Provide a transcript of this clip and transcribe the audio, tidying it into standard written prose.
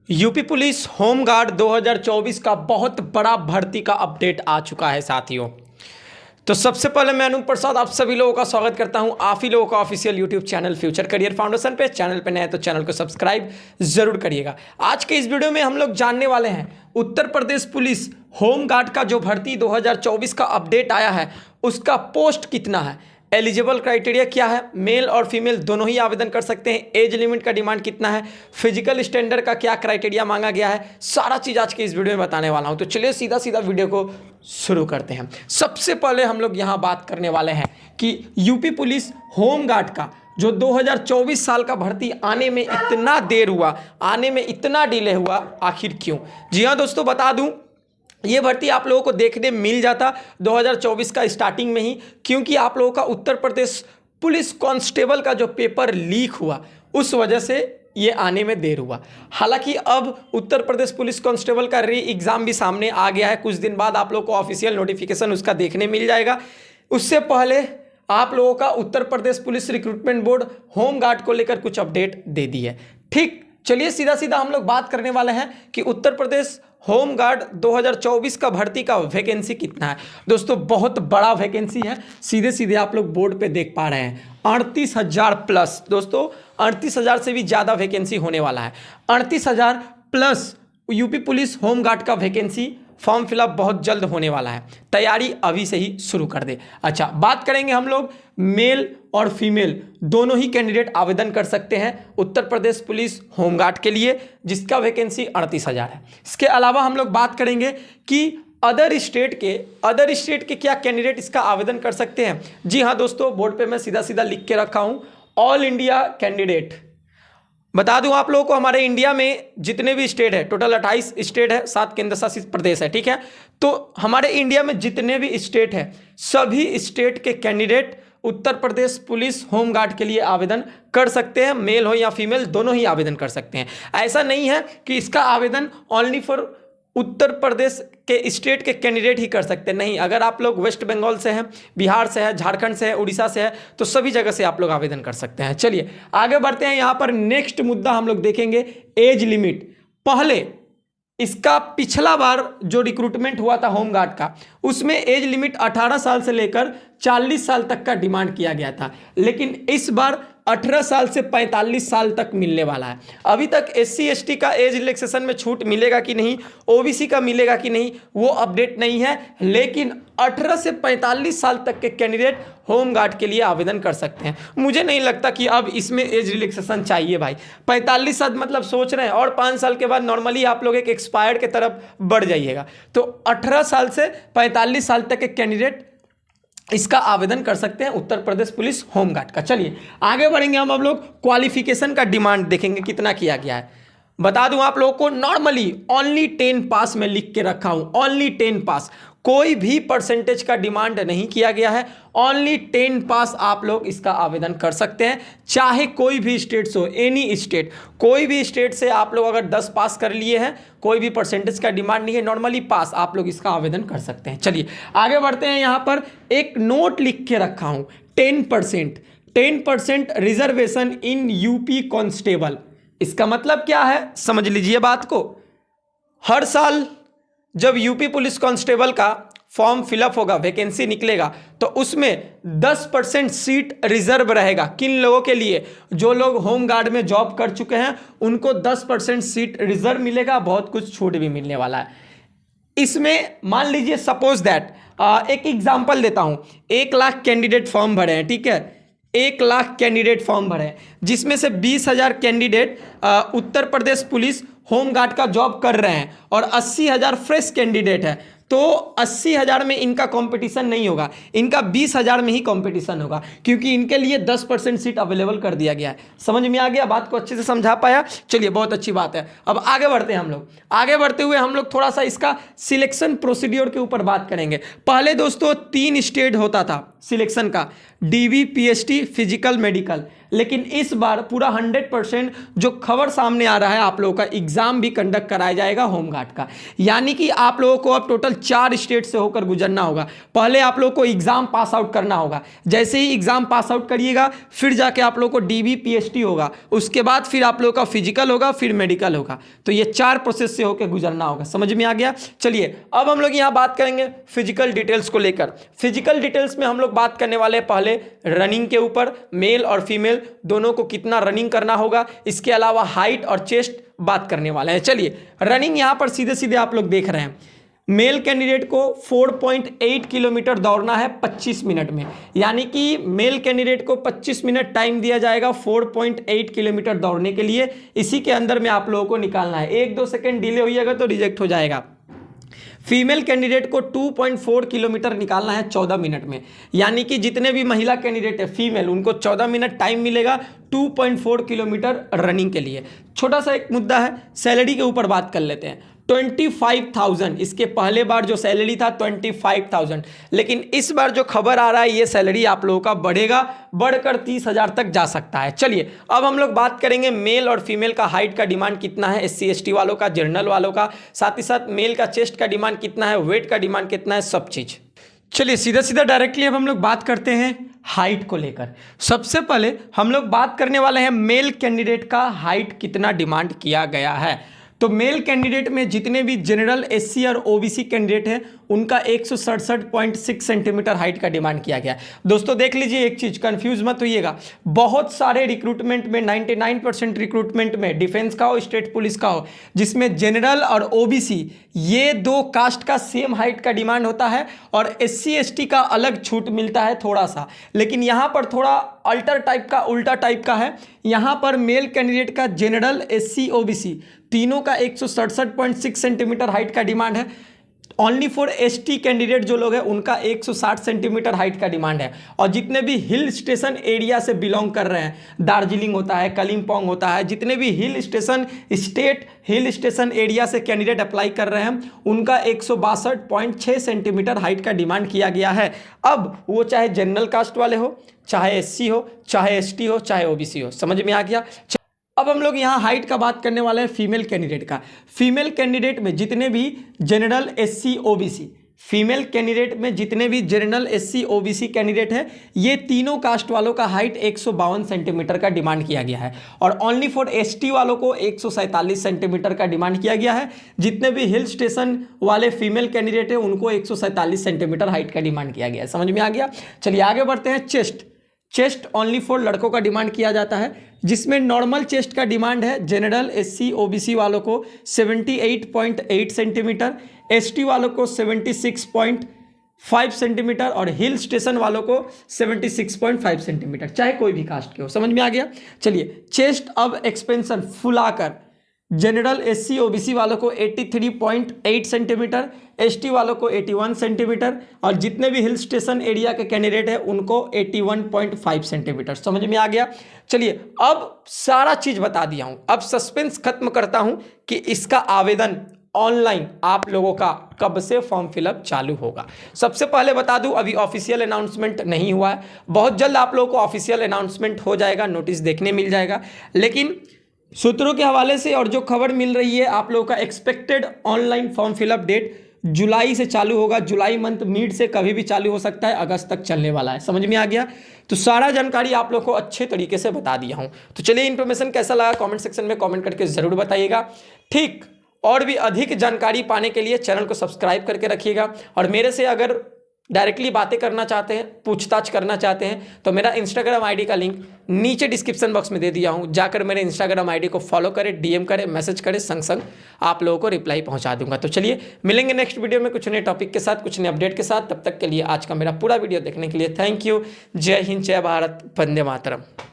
UP police home guard 2024 का बहुत बड़ा भर्ती का अपडेट आ चुका है साथियों। तो सबसे पहले मैं अनूप प्रसाद आप सभी लोगों का स्वागत करता हूं आप ही लोगों का official YouTube channel future career foundation पे। चैनल पे नए हैं तो चैनल को सब्सक्राइब जरूर करिएगा। आज के इस वीडियो में हम लोग जानने वाले हैं उत्तर प्रदेश पुलिस होमगार्ड का जो भर्ती 2024 का अपडेट आया है उसका पोस्ट कितना है, एलिजिबल क्राइटेरिया क्या है, मेल और फीमेल दोनों ही आवेदन कर सकते हैं, एज लिमिट का डिमांड कितना है, फिजिकल स्टैंडर्ड का क्या क्राइटेरिया मांगा गया है, सारा चीज़ आज के इस वीडियो में बताने वाला हूं। तो चलिए सीधा सीधा वीडियो को शुरू करते हैं। सबसे पहले हम लोग यहां बात करने वाले हैं कि यूपी पुलिस होमगार्ड का जो 2024 साल का भर्ती आने में इतना देर हुआ, आने में इतना डिले हुआ, आखिर क्यों? जी हाँ दोस्तों, बता दूं ये भर्ती आप लोगों को देखने मिल जाता 2024 का स्टार्टिंग में ही, क्योंकि आप लोगों का उत्तर प्रदेश पुलिस कांस्टेबल का जो पेपर लीक हुआ उस वजह से ये आने में देर हुआ। हालांकि अब उत्तर प्रदेश पुलिस कांस्टेबल का री एग्ज़ाम भी सामने आ गया है, कुछ दिन बाद आप लोगों को ऑफिशियल नोटिफिकेशन उसका देखने मिल जाएगा। उससे पहले आप लोगों का Uttar Pradesh police recruitment board home guard को लेकर कुछ अपडेट दे दी है। ठीक, चलिए सीधा सीधा हम लोग बात करने वाले हैं कि उत्तर प्रदेश होमगार्ड 2024 का भर्ती का वैकेंसी कितना है। दोस्तों बहुत बड़ा वैकेंसी है, सीधे सीधे आप लोग बोर्ड पे देख पा रहे हैं 38,000 प्लस। दोस्तों 38,000 से भी ज़्यादा वैकेंसी होने वाला है। 38,000 प्लस यूपी पुलिस होमगार्ड का वैकेंसी फॉर्म फिलअप बहुत जल्द होने वाला है, तैयारी अभी से ही शुरू कर दे। अच्छा, बात करेंगे हम लोग मेल और फीमेल दोनों ही कैंडिडेट आवेदन कर सकते हैं उत्तर प्रदेश पुलिस होमगार्ड के लिए, जिसका वैकेंसी 38,000 है। इसके अलावा हम लोग बात करेंगे कि अदर स्टेट के क्या कैंडिडेट इसका आवेदन कर सकते हैं। जी हाँ दोस्तों, बोर्ड पे मैं सीधा सीधा लिख के रखा हूँ, ऑल इंडिया कैंडिडेट। बता दूं आप लोगों को, हमारे इंडिया में जितने भी स्टेट है, टोटल 28 स्टेट है, 7 केंद्र शासित प्रदेश है, ठीक है। तो हमारे इंडिया में जितने भी स्टेट है, सभी स्टेट के candidate Uttar Pradesh police home guard के लिए आवेदन कर सकते हैं, मेल हो या फीमेल दोनों ही आवेदन कर सकते हैं। ऐसा नहीं है कि इसका आवेदन ओनली फॉर उत्तर प्रदेश के स्टेट के कैंडिडेट ही कर सकते हैं, नहीं। अगर आप लोग वेस्ट बंगाल से हैं, बिहार से है, झारखंड से है, उड़ीसा से है, तो सभी जगह से आप लोग आवेदन कर सकते हैं। चलिए आगे बढ़ते हैं। यहाँ पर नेक्स्ट मुद्दा हम लोग देखेंगे एज लिमिट। पहले इसका पिछला बार जो रिक्रूटमेंट हुआ था होमगार्ड का, उसमें एज लिमिट 18 साल से लेकर 40 साल तक का डिमांड किया गया था, लेकिन इस बार 18 साल से 45 साल तक मिलने वाला है। अभी तक SC ST का एज रिलैक्सेशन में छूट मिलेगा कि नहीं, OBC का मिलेगा कि नहीं, वो अपडेट नहीं है, लेकिन 18 से 45 साल तक के कैंडिडेट होमगार्ड के लिए आवेदन कर सकते हैं। मुझे नहीं लगता कि अब इसमें एज रिलैक्सेशन चाहिए भाई। 45 साल मतलब सोच रहे हैं, और 5 साल के बाद नॉर्मली आप लोग एक एक्सपायर्ड के तरफ बढ़ जाइएगा। तो 18 साल से 45 साल तक के कैंडिडेट इसका आवेदन कर सकते हैं उत्तर प्रदेश पुलिस होमगार्ड का। चलिए आगे बढ़ेंगे। हम लोग क्वालिफिकेशन का डिमांड देखेंगे कितना किया गया है। बता दूं आप लोगों को, नॉर्मली ओनली 10 पास में लिख के रखा हूं, ओनली 10 पास, कोई भी परसेंटेज का डिमांड नहीं किया गया है। ओनली 10 पास आप लोग इसका आवेदन कर सकते हैं, चाहे कोई भी स्टेट हो, एनी स्टेट, कोई भी स्टेट से आप लोग अगर 10 पास कर लिए हैं, कोई भी परसेंटेज का डिमांड नहीं है, नॉर्मली पास आप लोग इसका आवेदन कर सकते हैं। चलिए आगे बढ़ते हैं। यहाँ पर एक नोट लिख के रखा हूँ, 10% रिजर्वेशन इन यूपी कांस्टेबल। इसका मतलब क्या है, समझ लीजिए बात को। हर साल जब यूपी पुलिस कांस्टेबल का फॉर्म फिलअप होगा, वैकेंसी निकलेगा, तो उसमें 10% सीट रिजर्व रहेगा। किन लोगों के लिए? जो लोग होमगार्ड में जॉब कर चुके हैं उनको 10% सीट रिजर्व मिलेगा, बहुत कुछ छूट भी मिलने वाला है। इसमें मान लीजिए सपोज दैट, एक एग्जांपल देता हूं, 1 लाख कैंडिडेट फॉर्म भरे हैं, ठीक है, 1 लाख कैंडिडेट फॉर्म भरे हैं, जिसमें से 20,000 candidate Uttar Pradesh police home guard का जॉब कर रहे हैं और 80,000 फ्रेश कैंडिडेट है। तो 80,000 में इनका कंपटीशन नहीं होगा, इनका 20,000 में ही कंपटीशन होगा, क्योंकि इनके लिए 10% सीट अवेलेबल कर दिया गया है। समझ में आ गया? बात को अच्छे से समझा पाया? चलिए बहुत अच्छी बात है। अब आगे बढ़ते हैं हम लोग। आगे बढ़ते हुए हम लोग थोड़ा सा इसका सिलेक्शन प्रोसीड्योर के ऊपर बात करेंगे। पहले दोस्तों 3 स्टेज होता था सिलेक्शन का, DV PST फिजिकल मेडिकल, लेकिन इस बार पूरा 100% जो खबर सामने आ रहा है, आप लोगों का एग्जाम भी कंडक्ट कराया जाएगा होमगार्ड का। यानी कि आप लोगों को अब टोटल 4 स्टेट से होकर गुजरना होगा। पहले आप लोगों को एग्जाम पास आउट करना होगा, जैसे ही एग्जाम पास आउट करिएगा फिर जाके आप लोगों को डीबी पीएचडी होगा, उसके बाद फिर आप लोगों का फिजिकल होगा, फिर मेडिकल होगा। तो ये 4 प्रोसेस से होकर गुजरना होगा। समझ में आ गया? चलिए अब हम लोग यहाँ बात करेंगे फिजिकल डिटेल्स को लेकर। फिजिकल डिटेल्स में हम लोग बात करने वाले हैं पहले रनिंग के ऊपर, मेल और फीमेल दोनों को कितना रनिंग करना होगा, इसके अलावा हाइट और चेस्ट बात करने वाले हैं। चलिए रनिंग यहाँ पर सीधे सीधे आप लोग देख रहे हैं, मेल कैंडिडेट को 4.8 किलोमीटर दौड़ना है 25 मिनट में। यानी कि मेल कैंडिडेट को 25 मिनट टाइम दिया जाएगा 4.8 किलोमीटर दौड़ने के लिए। इसी के अंदर में आप लोगों को निकालना है, 1-2 सेकेंड डिले होइएगा तो रिजेक्ट हो जाएगा। फीमेल कैंडिडेट को 2.4 किलोमीटर निकालना है 14 मिनट में। यानी कि जितने भी महिला कैंडिडेट है फीमेल, उनको 14 मिनट टाइम मिलेगा 2.4 किलोमीटर रनिंग के लिए। छोटा सा एक मुद्दा है, सैलरी के ऊपर बात कर लेते हैं। 25,000, इसके पहले बार जो सैलरी था 25,000, लेकिन इस बार जो खबर आ रहा है ये सैलरी आप लोगों का बढ़ेगा, बढ़कर 30,000 तक जा सकता है। चलिए अब हम लोग बात करेंगे मेल और फीमेल का हाइट का डिमांड कितना है, SC ST वालों का, जनरल वालों का, साथ ही साथ मेल का चेस्ट का डिमांड कितना है, वेट का डिमांड कितना है, सब चीज। चलिए सीधा सीधा डायरेक्टली अब हम लोग बात करते हैं हाइट को लेकर। सबसे पहले हम लोग बात करने वाले हैं मेल कैंडिडेट का हाइट कितना डिमांड किया गया है। तो मेल कैंडिडेट में जितने भी जनरल, SC और OBC कैंडिडेट हैं उनका 167.6 सेंटीमीटर हाइट का डिमांड किया गया। दोस्तों देख लीजिए एक चीज, कंफ्यूज मत होइएगा, बहुत सारे रिक्रूटमेंट में 99% रिक्रूटमेंट में, डिफेंस का हो, स्टेट पुलिस का हो, जिसमें जनरल और OBC ये 2 कास्ट का सेम हाइट का डिमांड होता है और SC ST का अलग छूट मिलता है थोड़ा सा। लेकिन यहाँ पर थोड़ा अल्टर टाइप का, उल्टा टाइप का है। यहाँ पर मेल कैंडिडेट का जनरल, SC OBC तीनों का 167.6 सेंटीमीटर हाइट का डिमांड है। ओनली फॉर ST कैंडिडेट जो लोग हैं उनका 160 सेंटीमीटर हाइट का डिमांड है। और जितने भी हिल स्टेशन एरिया से बिलोंग कर रहे हैं, दार्जिलिंग होता है, कलिम्पोंग होता है, जितने भी hill station, state hill station area से कैंडिडेट अप्लाई कर रहे हैं उनका 162.6 सेंटीमीटर हाइट का डिमांड किया गया है। अब वो चाहे जनरल कास्ट वाले हो, चाहे SC हो, चाहे ST हो, चाहे OBC हो। समझ में आ गया? अब हम लोग यहाँ हाइट का बात करने वाले हैं फीमेल कैंडिडेट का। फीमेल कैंडिडेट में जितने भी general, SC OBC, female candidate में जितने भी जनरल, SC OBC कैंडिडेट है, ये तीनों कास्ट वालों का हाइट 152 सेंटीमीटर का डिमांड किया गया है। और ओनली फॉर ST वालों को 147 सेंटीमीटर का डिमांड किया गया है। जितने भी हिल स्टेशन वाले फीमेल कैंडिडेट है उनको 147 सेंटीमीटर हाइट का डिमांड किया गया है। समझ में आ गया? चलिए आगे बढ़ते हैं। चेस्ट ओनली फॉर लड़कों का डिमांड किया जाता है, जिसमें नॉर्मल चेस्ट का डिमांड है जनरल, SC OBC वालों को 78.8 सेंटीमीटर, ST वालों को 76.5 सेंटीमीटर और हिल स्टेशन वालों को 76.5 सेंटीमीटर, चाहे कोई भी कास्ट के हो। समझ में आ गया? चलिए चेस्ट अब एक्सपेंशन फुलाकर जनरल, SC OBC वालों को 83.8 सेंटीमीटर, ST वालों को 81 सेंटीमीटर और जितने भी हिल स्टेशन एरिया के कैंडिडेट है उनको 81.5 सेंटीमीटर। समझ में आ गया? चलिए अब सारा चीज बता दिया हूं, अब सस्पेंस खत्म करता हूं कि इसका आवेदन ऑनलाइन आप लोगों का कब से फॉर्म फिलअप चालू होगा। सबसे पहले बता दूं अभी ऑफिशियल अनाउंसमेंट नहीं हुआ है, बहुत जल्द आप लोगों को ऑफिशियल अनाउंसमेंट हो जाएगा, नोटिस देखने मिल जाएगा। लेकिन सूत्रों के हवाले से और जो खबर मिल रही है, आप लोगों का expected online form fill up date जुलाई से चालू होगा। जुलाई मंथ मिड से कभी भी चालू हो सकता है, अगस्त तक चलने वाला है। समझ में आ गया? तो सारा जानकारी आप लोग को अच्छे तरीके से बता दिया हूं। तो चलिए इन्फॉर्मेशन कैसा लगा कमेंट सेक्शन में कमेंट करके जरूर बताइएगा। ठीक, और भी अधिक जानकारी पाने के लिए चैनल को सब्सक्राइब करके रखिएगा। और मेरे से अगर डायरेक्टली बातें करना चाहते हैं, पूछताछ करना चाहते हैं, तो मेरा इंस्टाग्राम आईडी का लिंक नीचे डिस्क्रिप्शन बॉक्स में दे दिया हूं, जाकर मेरे इंस्टाग्राम आईडी को फॉलो करें, DM करें, मैसेज करें, संग संग आप लोगों को रिप्लाई पहुंचा दूंगा। तो चलिए मिलेंगे नेक्स्ट वीडियो में कुछ नए टॉपिक के साथ, कुछ नए अपडेट के साथ। तब तक के लिए आज का मेरा पूरा वीडियो देखने के लिए थैंक यू। जय हिंद, जय भारत, वंदे मातरम।